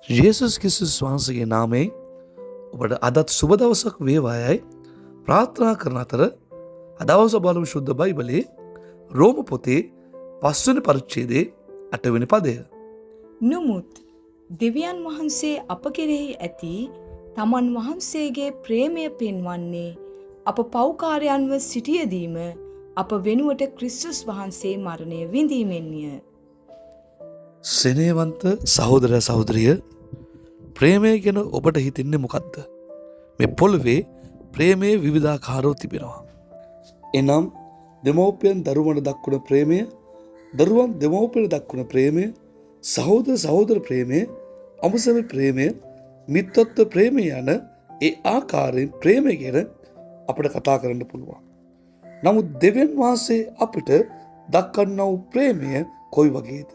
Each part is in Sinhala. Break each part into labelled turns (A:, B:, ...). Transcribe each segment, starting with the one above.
A: යේසුස් ක්‍රිස්තුස් වහන්සේගේ නාමයෙන් ඔබට අදත් සුබ දවසක් වේවායයි ප්‍රාර්ථනා කරන අතර අදවස බලමු ශුද්ධ බයිබලයේ රෝම පොතේ 5 වෙනි පරිච්ඡේදයේ 8 වෙනි පදය.
B: නමුත් දෙවියන් වහන්සේ අප කෙරෙහි ඇති තමන් වහන්සේගේ ප්‍රේමය පෙන්වන්නේ අප පෞකාරයන්ව සිටියදීම අප වෙනුවට ක්‍රිස්තුස් වහන්සේ මරණය විඳීමෙන්ය.
A: සෙනෙහවන්ත සහෝදර සහෝදරිය, ප්‍රේමය ගැන ඔබට හිතෙන්නේ මොකක්ද? මේ පොළවේ ප්‍රේමයේ විවිධාකාරව තිබෙනවා. එනම් දෙමව්පියන් දරුවන්ට දක්වන ප්‍රේමය, දරුවන් දෙමව්පියන්ට දක්වන ප්‍රේමය, සහෝදර සහෝදර ප්‍රේමය, අමුසම ප්‍රේමය, මිත්‍රත්ව ප්‍රේමය යන ඒ ආකාරයෙන් ප්‍රේමය ගැන අපිට කතා කරන්න පුළුවන්. නමුත් දෙවියන් වහන්සේ අපිට දක්වන්නා වූ ප්‍රේමය කොයි වගේද?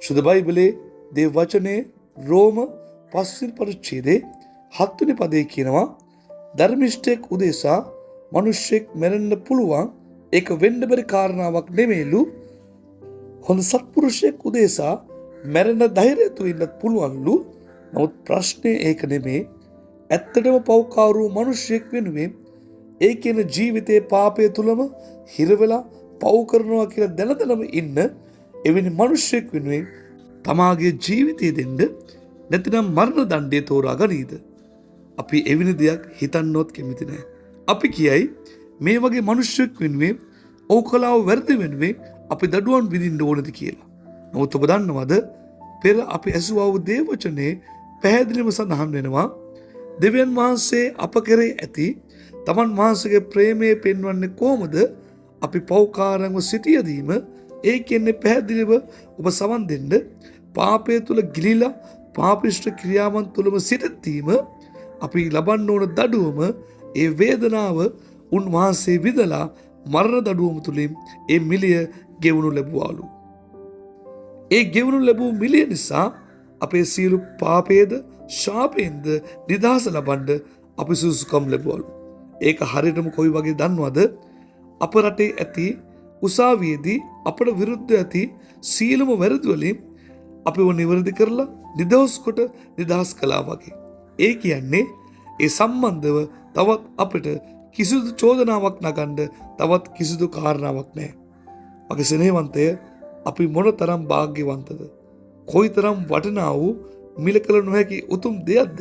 A: ශුද්ධ බයිබලයේ දේව වචනේ රෝම 5 වෙනි පරිච්ඡේදයේ 7 වෙනි පදයේ කියනවා, ධර්මිෂ්ඨයෙක් උදෙසා මිනිසෙක් මැරෙන්න පුළුවන්, ඒක වෙන්න බැරි කාරණාවක් නෙමෙයිලු. හොඳ සත්පුරුෂයෙක් උදෙසා මැරෙන්න ධෛර්යතු ඉන්නත් පුළුවන්ලු. නමුත් ප්‍රශ්නේ ඒක නෙමෙයි. ඇත්තටම පෞකාරු මිනිසෙක් වෙනුවෙන් ඒ කියන ජීවිතයේ පාපය තුලම හිර වෙලා පව් කරනවා කියලා දැනදැනම ඉන්න එවැනි මිනිසෙක් වෙනුවෙන් තමාගේ ජීවිතය දෙන්න නැතිනම් මරණ දණ්ඩය තෝරා ගනීද? අපි එවැනි දෙයක් හිතන්නවත් කැමති නැහැ. අපි කියයි මේ වගේ මිනිසෙක් වෙනුවෙන් ඕකලාව වැරදි වෙනුවෙන් අපි දඩුවම් විඳින්න ඕනද කියලා. නමුත් ඔබ දන්නවද, පෙර අපි ඇසුවා වූ දේව වචනේ පැහැදිලිවම සඳහන් වෙනවා, දෙවියන් වහන්සේ අප කෙරෙහි ඇති තමන් වහන්සේගේ ප්‍රේමය පෙන්වන්නේ කොහොමද? අපි පෞකාරයන්ව සිටියදීම, ඒ කියන්නේ පැහැදිලිව ඔබ සවන් දෙන්න, පාපය තුල ගිලිලා පාපිෂ්ඨ ක්‍රියාවන් තුලම සිටීම අපි ලබන්න ඕන දඩුවම, ඒ වේදනාව උන්වහන්සේ විඳලා මරණ දඩුවම තුලින් ඒ මිලිය ගෙවනු ලැබුවාලු. ඒ ගෙවනු ලැබූ මිලිය නිසා අපේ සියලු පාපේද ශාපයෙන්ද නිදහස ලබන්න අපි සුසුකම් ලැබුවාලු. ඒක හරියටම කොයි වගේ දන්නවද? අප රටේ ඇති උසාවියේදී අපට විරුද්ධ ඇති සීලම වැරදි වලින් අපිව නිවැරදි කරලා නිදහස් කොට නිදහස් කළා වගේ. ඒ කියන්නේ ඒ සම්බන්ධව තවත් අපිට කිසිදු චෝදනාවක් නගන්න තවත් කිසිදු කාරණාවක් නැහැ. මගේ ස්නේහවන්තය, අපි මොනතරම් වාග්යවන්තද? කොයිතරම් වටිනා වූ මිල කළ නොහැකි උතුම් දෙයක්ද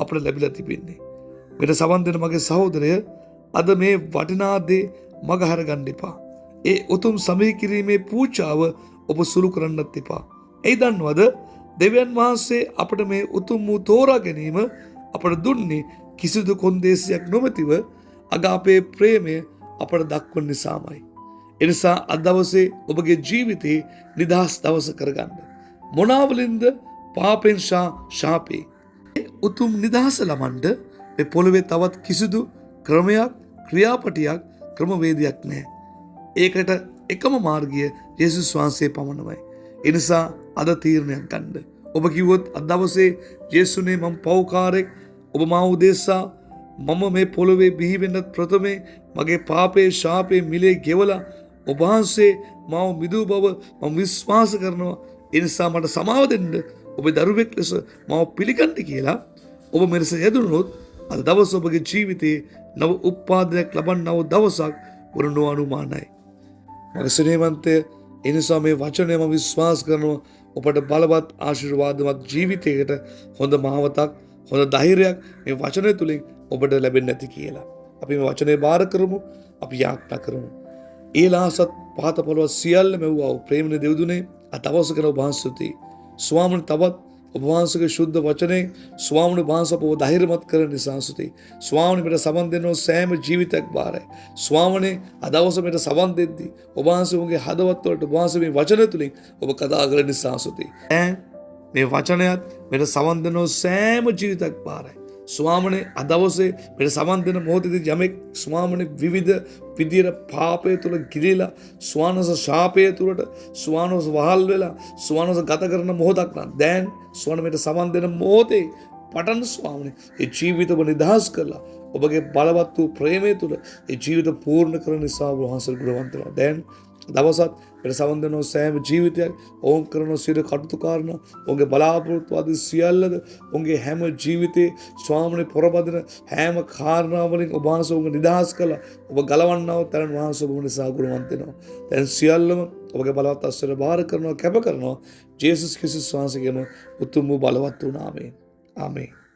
A: අපට ලැබිලා තිබෙන්නේ. මෙට සවන් දෙන මගේ සහෝදරය, අද මේ වටිනා දේ මග හරගන්න එපා. ඒ උතුම් සමී කිරීමේ පූජාව ඔබ සුළු කරන්නත් එපා. ඒ දන්නවද, දෙවියන් වහන්සේ අපට මේ උතුම් වූ තෝරා ගැනීම අපට දුන්නේ කිසිදු කොන්දේසියක් නොමැතිව අගාපේ ප්‍රේමය අපට දක්වන නිසාමයි. එනිසා අද දවසේ ඔබගේ ජීවිතේ නිදහස් දවස කරගන්න. මොනාවලින්ද? පාපෙන් ශාපේ. උතුම් නිදහස ලබන්න මේ පොළවේ තවත් කිසිදු ක්‍රමයක්, ක්‍රියාපටියක්, ක්‍රමවේදයක් නැහැ. ඒකට එකම මාර්ගය යේසුස් වහන්සේ පමණමයි. ඒ නිසා අද තීරණයක් ගන්න. ඔබ කිව්වොත් අද දවසේ යේසුනේ මම පෞකාරෙක්, ඔබ මා උදෙසා මම මේ පොළවේ බිහි වෙන්න ප්‍රථමේ මගේ පාපේ ශාපේ මිලේ ගෙවලා ඔබ වහන්සේ මාව මිදූ බව මම විශ්වාස කරනවා. ඒ නිසා මට සමාව දෙන්න, ඔබේ දරුවෙක් ලෙස මාව පිළිගන්න කියලා ඔබ මෙලෙස යෙදුනොත් අද දවස ඔබගේ ජීවිතයේ නව උත්පාදනයක් ලබන්නව දවසක් වනු අනුමානයි. මගේ ස්නේහවන්තය, ඒ නිසා මේ වචනය මම විශ්වාස කරනවා ඔබට බලවත් ආශිර්වාදවත් ජීවිතයකට හොඳ මාවතක්, හොඳ ධෛර්යයක් මේ වචනය තුලින් ඔබට ලැබෙන්නේ නැති කියලා. අපි මේ වචනේ බාර කරමු. අපි යාඥා කරමු. ඒලාසත් පහත පොළොව සියල්ල මෙව්වා වූ ප්‍රේමනේ දෙව්දුනේ අද දවස කරන ඔබ වහන්සේට ස්වාමීන් තවත් ඔබ වහන්සේගේ ශුද්ධ වචනේ ස්වාමීන් වහන්සේ අපව ධෛර්යමත් කරන නිසා සුතී. ස්වාමීන් මෙට සවන් දෙනෝ සෑම ජීවිතයක් බාරයි. ස්වාමීන් අද දවස මෙට සවන් දෙද්දී ඔබ වහන්සේ උගේ හදවත් වලට ඔබ වහන්සේ මේ වචන තුලින් ඔබ කතා කරන නිසා සුතී. මේ වචනයත් මෙට සවන් දෙනෝ සෑම ජීවිතයක් බාරයි. ස්වාමනේ අද දවසේ මෙට සවන් දෙන මොහොතේදී යමෙක් ස්වාමනේ විවිධ විදියට පාපය තුල ගිලිලා ස්වානස ශාපය තුලට ස්වානස වහල් වෙලා ස්වානස ගත කරන මොහොතක් නම් දැන් ස්වාන මෙට සවන් දෙන මොහොතේ පටන් ස්වාමනේ ඒ ජීවිතව නිදහස් කරලා ඔබගේ බලවත් වූ ප්‍රේමය තුල ඒ ජීවිත පූර්ණ කරන නිසා වහන්සේ ගුණවන්තලා දැන් දවසත් පෙර සවන් දෙන සෑම ජීවිතයක් ඔවුන් කරන සියලු කටයුතු කාරණා ඔවුන්ගේ බලාපොරොත්තු ආදී සියල්ලද ඔවුන්ගේ හැම ජීවිතේ ස්වාමිනේ පොරබදින හැම කාරණාවලින් ඔබ වහන්සේ ඔවුන් නිදහස් කළා. ඔබ ගලවන්නව තරම් වහන්සේ ඔබ නිසා ගුණවන්ත වෙනවා. දැන් සියල්ලම ඔබගේ බලවත් අස්වර බාර කරනවා කැප කරනවා. ජේසුස් ක්‍රිස්තුස් වහන්සේගේම උතුම් වූ බලවත් වූ නාමයෙන්. ආමේන්.